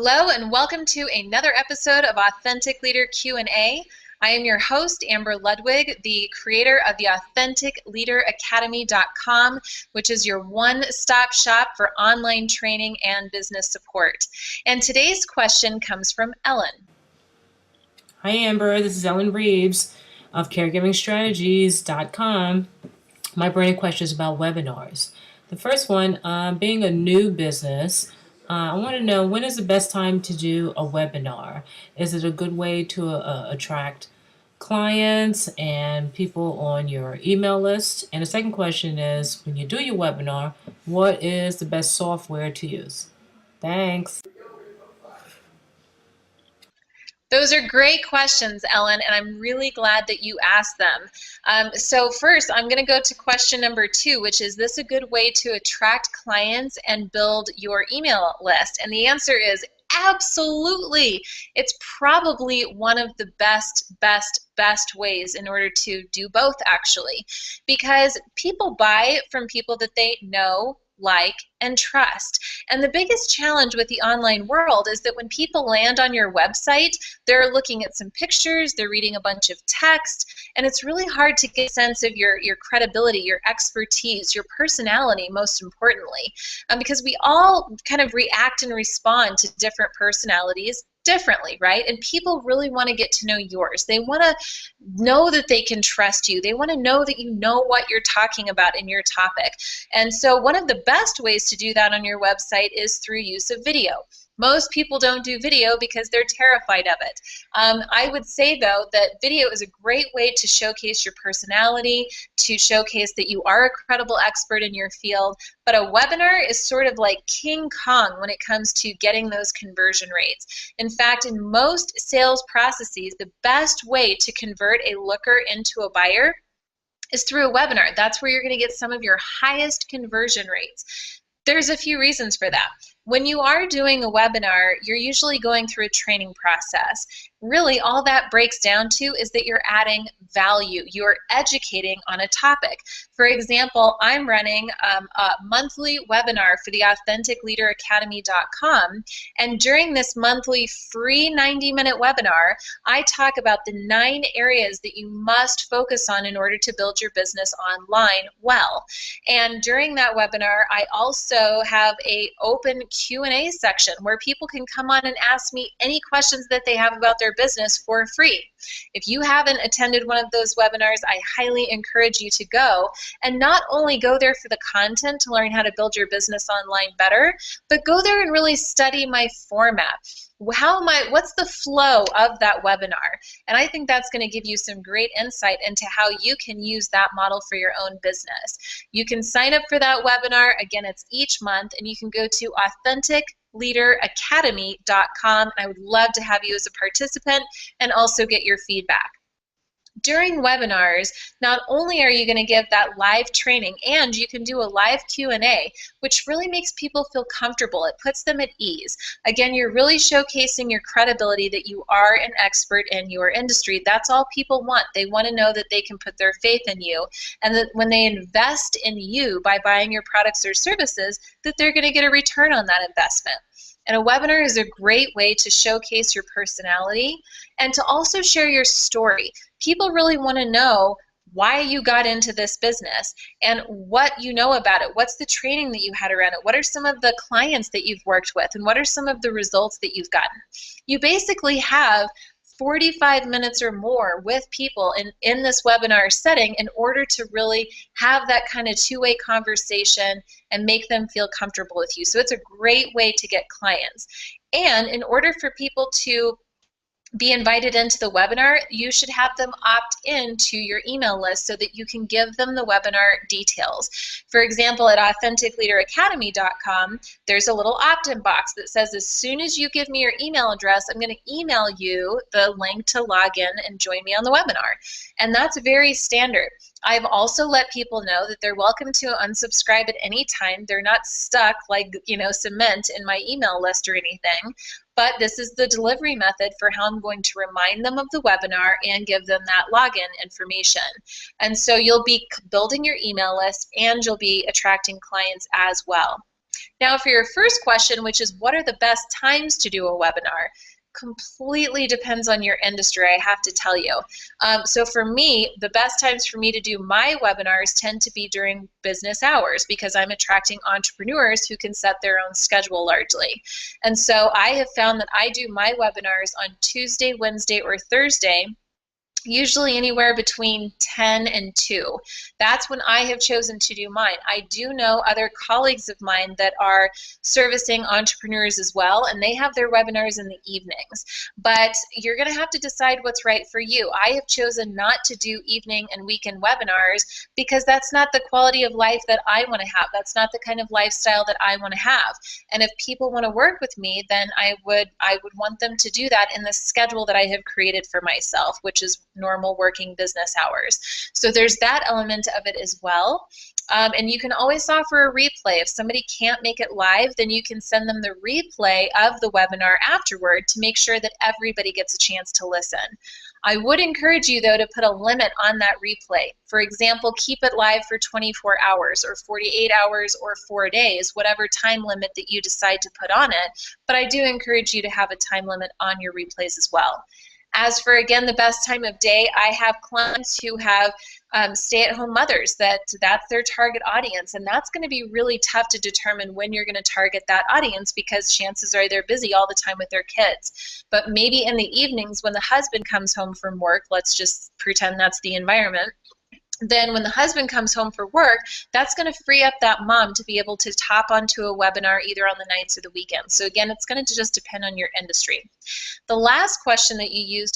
Hello and welcome to another episode of Authentic Leader Q&A. I am your host, Amber Ludwig, the creator of the AuthenticLeaderAcademy.com, which is your one-stop shop for online training and business support. And today's question comes from Ellen. Hi, Amber. This is Ellen Reeves of CaregivingStrategies.com. My burning question is about webinars. The first one, being a new business, I want to know, when is the best time to do a webinar? Is it a good way to attract clients and people on your email list? And the second question is, when you do your webinar, what is the best software to use? Thanks. Those are great questions, Ellen, and I'm really glad that you asked them. So first, I'm going to go to question number 2, which is this a good way to attract clients and build your email list? And the answer is absolutely. It's probably one of the best ways in order to do both, actually, because people buy from people that they know, like, and trust. And the biggest challenge with the online world is that when people land on your website, they're looking at some pictures, they're reading a bunch of text, and it's really hard to get a sense of your credibility, your expertise, your personality, most importantly, because we all kind of react and respond to different personalities differently, right? And people really want to get to know yours. They want to know that they can trust you. They want to know that you know what you're talking about in your topic. And so one of the best ways to do that on your website is through use of video. Most people don't do video because they're terrified of it. I would say, though, that video is a great way to showcase your personality, to showcase that you are a credible expert in your field. But a webinar is sort of like King Kong when it comes to getting those conversion rates. In fact, in most sales processes, the best way to convert a looker into a buyer is through a webinar. That's where you're going to get some of your highest conversion rates. There's a few reasons for that. When you are doing a webinar, you're usually going through a training process. Really, all that breaks down to is that you're adding value. You're educating on a topic. For example, I'm running a monthly webinar for the AuthenticLeaderAcademy.com, and during this monthly free 90-minute webinar, I talk about the 9 areas that you must focus on in order to build your business online well. And during that webinar, I also have an open Q&A section where people can come on and ask me any questions that they have about their business for free. If you haven't attended one of those webinars, I highly encourage you to go, and not only go there for the content to learn how to build your business online better, but go there and really study my format. What's the flow of that webinar? And I think that's going to give you some great insight into how you can use that model for your own business. You can sign up for that webinar. Again, it's each month, and you can go to AuthenticLeaderAcademy.com. I would love to have you as a participant and also get your feedback. During webinars, not only are you going to give that live training, and you can do a live Q&A, which really makes people feel comfortable. It puts them at ease. Again, you're really showcasing your credibility, that you are an expert in your industry. That's all people want. They want to know that they can put their faith in you, and that when they invest in you by buying your products or services, that they're going to get a return on that investment. And a webinar is a great way to showcase your personality and to also share your story. People really want to know why you got into this business and what you know about it. What's the training that you had around it? What are some of the clients that you've worked with? And what are some of the results that you've gotten? You basically have 45 minutes or more with people in this webinar setting in order to really have that kind of two-way conversation and make them feel comfortable with you. So it's a great way to get clients. And in order for people to be invited into the webinar, you should have them opt in to your email list so that you can give them the webinar details. For example, at AuthenticLeaderAcademy.com, there's a little opt-in box that says, as soon as you give me your email address, I'm going to email you the link to log in and join me on the webinar. And that's very standard. I've also let people know that they're welcome to unsubscribe at any time. They're not stuck like, cement in my email list or anything. But this is the delivery method for how I'm going to remind them of the webinar and give them that login information. And so you'll be building your email list, and you'll be attracting clients as well. Now for your first question, which is what are the best times to do a webinar? Completely depends on your industry, I have to tell you. So for me, the best times for me to do my webinars tend to be during business hours because I'm attracting entrepreneurs who can set their own schedule largely. And so I have found that I do my webinars on Tuesday, Wednesday, or Thursday, usually anywhere between 10 and 2. That's when I have chosen to do mine. I do know other colleagues of mine that are servicing entrepreneurs as well, and they have their webinars in the evenings. But you're going to have to decide what's right for you. I have chosen not to do evening and weekend webinars because that's not the quality of life that I want to have. That's not the kind of lifestyle that I want to have. And if people want to work with me, then I would want them to do that in the schedule that I have created for myself, which is normal working business hours. So there's that element of it as well. And you can always offer a replay. If somebody can't make it live, then you can send them the replay of the webinar afterward to make sure that everybody gets a chance to listen. I would encourage you, though, to put a limit on that replay. For example, keep it live for 24 hours or 48 hours or 4 days, whatever time limit that you decide to put on it. But I do encourage you to have a time limit on your replays as well. As for, again, the best time of day, I have clients who have stay-at-home mothers that's their target audience, and that's going to be really tough to determine when you're going to target that audience because chances are they're busy all the time with their kids. But maybe in the evenings when the husband comes home from work, let's just pretend that's the environment, then when the husband comes home for work, that's going to free up that mom to be able to hop onto a webinar either on the nights or the weekends. So again, it's going to just depend on your industry. The last question that you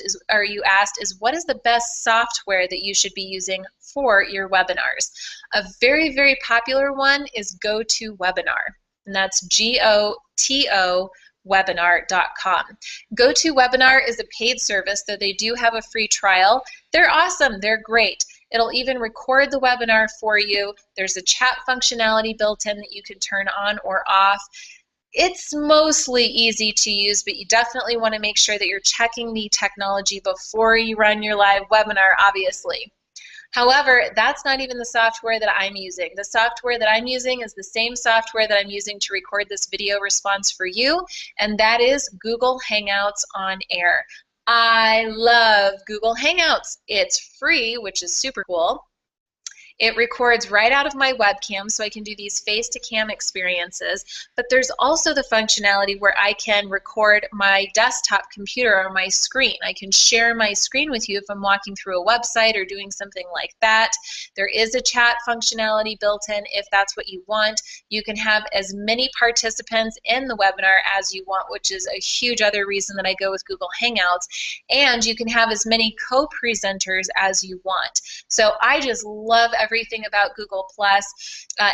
asked is what is the best software that you should be using for your webinars? A very, very popular one is GoToWebinar, and that's G-O-T-O webinar.com. GoToWebinar is a paid service, though they do have a free trial. They're awesome. They're great. It'll even record the webinar for you. There's a chat functionality built in that you can turn on or off. It's mostly easy to use, but you definitely want to make sure that you're checking the technology before you run your live webinar, obviously. However, that's not even the software that I'm using. The software that I'm using is the same software that I'm using to record this video response for you, and that is Google Hangouts on Air. I love Google Hangouts. It's free, which is super cool. It records right out of my webcam, so I can do these face-to-cam experiences, but there's also the functionality where I can record my desktop computer or my screen. I can share my screen with you if I'm walking through a website or doing something like that. There is a chat functionality built in if that's what you want. You can have as many participants in the webinar as you want, which is a huge other reason that I go with Google Hangouts, and you can have as many co-presenters as you want. So I just love everything about Google Plus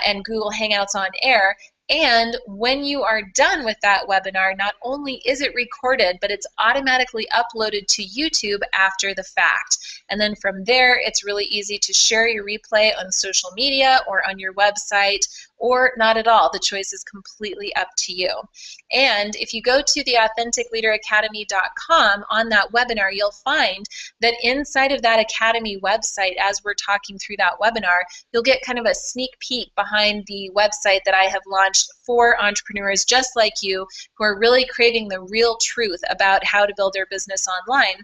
and Google Hangouts on Air. And when you are done with that webinar, not only is it recorded, but it's automatically uploaded to YouTube after the fact. And then from there, it's really easy to share your replay on social media or on your website, or not at all. The choice is completely up to you. And if you go to theauthenticleaderacademy.com on that webinar, you'll find that inside of that Academy website, as we're talking through that webinar, you'll get kind of a sneak peek behind the website that I have launched for entrepreneurs just like you who are really craving the real truth about how to build their business online.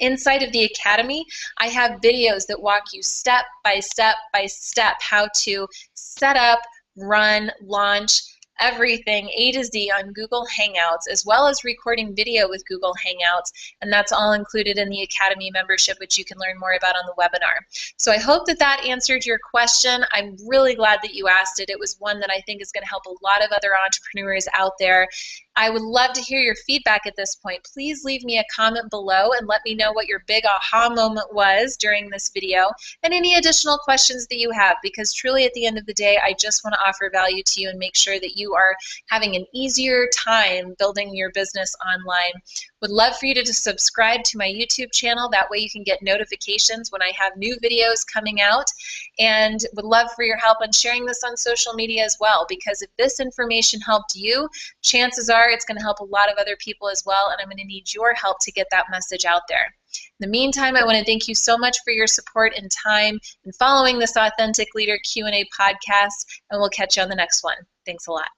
Inside of the Academy, I have videos that walk you step by step by step how to set up, run, launch, everything A to Z on Google Hangouts, as well as recording video with Google Hangouts, and that's all included in the Academy membership, which you can learn more about on the webinar. So I hope that that answered your question. I'm really glad that you asked it. It was one that I think is going to help a lot of other entrepreneurs out there. I would love to hear your feedback at this point. Please leave me a comment below and let me know what your big aha moment was during this video and any additional questions that you have, because truly at the end of the day, I just want to offer value to you and make sure that you are having an easier time building your business online. Would love for you to just subscribe to my YouTube channel. That way you can get notifications when I have new videos coming out, and would love for your help on sharing this on social media as well, because if this information helped you, chances are it's going to help a lot of other people as well, and I'm going to need your help to get that message out there. In the meantime, I want to thank you so much for your support and time in following this Authentic Leader Q&A podcast, and we'll catch you on the next one. Thanks a lot.